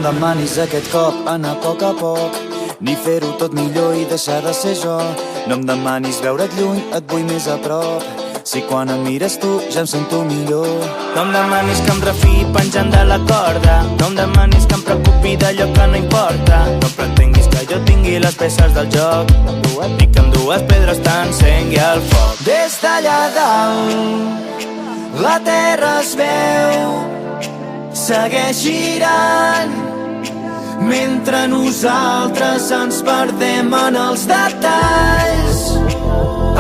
demanis aquest cop anar a poc, ni fer-ho tot millor i deixar de ser jo. No em demanis veure't lluny, et vull més a prop. Si quan em mires tu ja em sento millor. No em demanis que em refiï penjant de la corda. No em demanis que em preocupi d'allò que no importa. No pretenguis que jo tingui les peces del joc, ni que amb dues pedres t'encengui el foc. Des d'allà dalt la terra es veu, segueix girant, mentre nosaltres ens perdem en els detalls,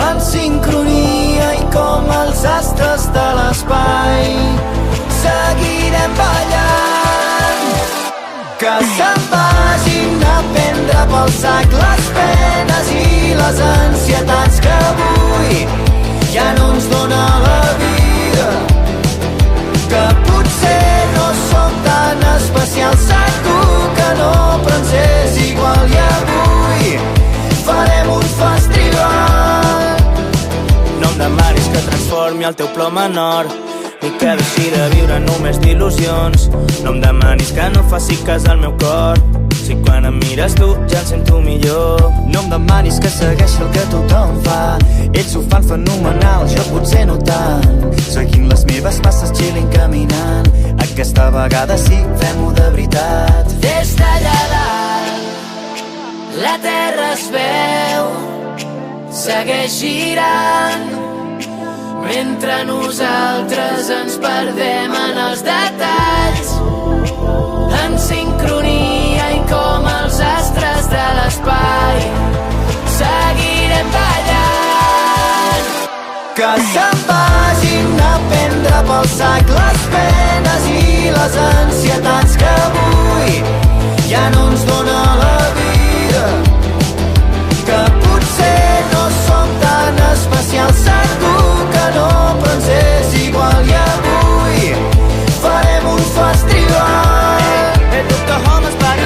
en sincronia i com els astres de l'espai seguirem ballant. Que se'n vagin a prendre pel sac les penes i les ansietats que avui ja no ens dona la vida, que potser no som tan especials, segur que no, però ens és igual i avui farem un festival. No em demanis que transformi el teu plor menor, ni que deixi de viure només d'il·lusions. No em demanis que no faci cas al meu cor, si quan em mires tu ja em sento millor. No em demanis que segueixi el que tothom fa, ells ho fan fenomenal, jo potser no tant. Seguint les meves passes, chilling, caminant, aquesta vegada sí, fem-ho de veritat. Des d'allà dalt la terra es veu, segueix girant, mentre nosaltres ens perdem en els detalls, en sincronia i com els astres de l'espai seguirem ballant. Que se'n vagin a prendre pel sac les penes i les ansietats que avui ja no ens dona la vida, que potser no som tan especials, segur que no, però ens és igual i avui farem un festival. Oklahoma's body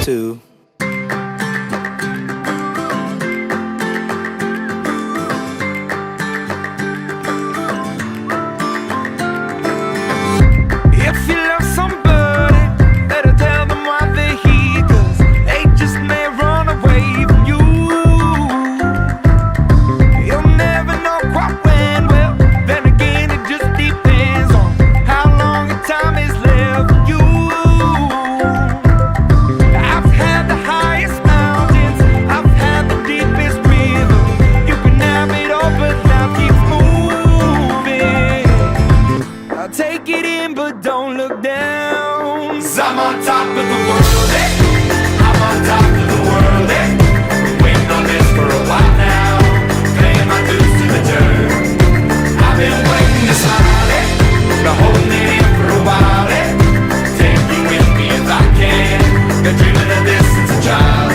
too. If you love somebody, better tell them why they're here, 'cause they just may run away from you. You'll never know quite when, well, then again it just depends on how long the time is left for you. I've had the highest mountains, I've had the deepest river. You can have it all, but now keep moving. I'll take it in, but don't look down. 'Cause I'm on top of the world, eh? I'm on top of the world, eh? Been waiting on this for a while now, paying my dues to the dirt. I've been waiting to smile, eh? Been holding it in for a while, eh? Take you with me if I can. Been dreaming of this since a child.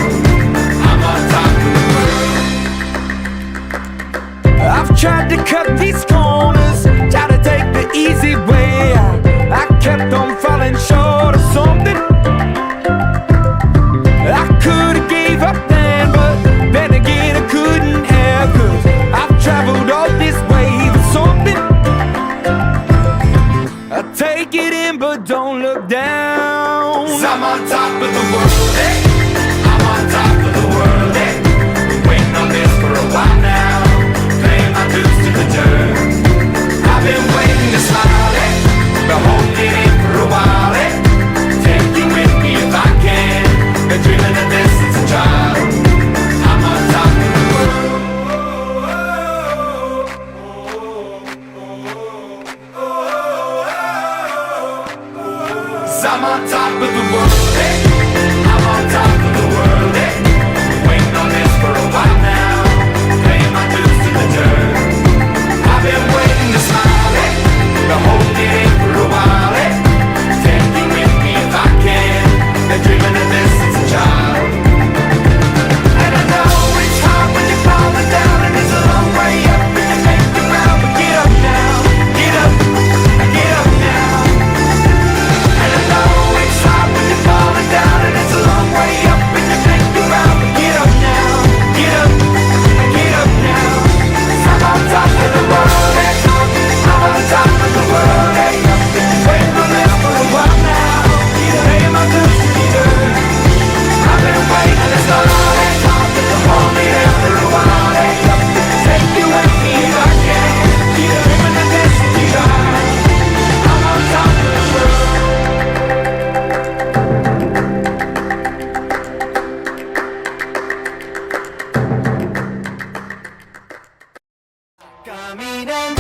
I'm on top of the world. I've tried to cut these corners, try to take the easy way out. I kept on falling short of something. I could've gave up then, but then again I couldn't have, 'cause I've traveled all this way for something. I take it in, but don't look down. 'Cause I'm on top of the world, eh? I'm on top of the world, eh? Been waiting on this for a while now, paying my dues to the dirt. I've been waiting to smile, eh? Been holding it in for a while, eh? Take you with me if I can. Been dreaming of this since a child. I'm on top of the world. 'Cause I'm on top of the world, eh? I'm on Caminant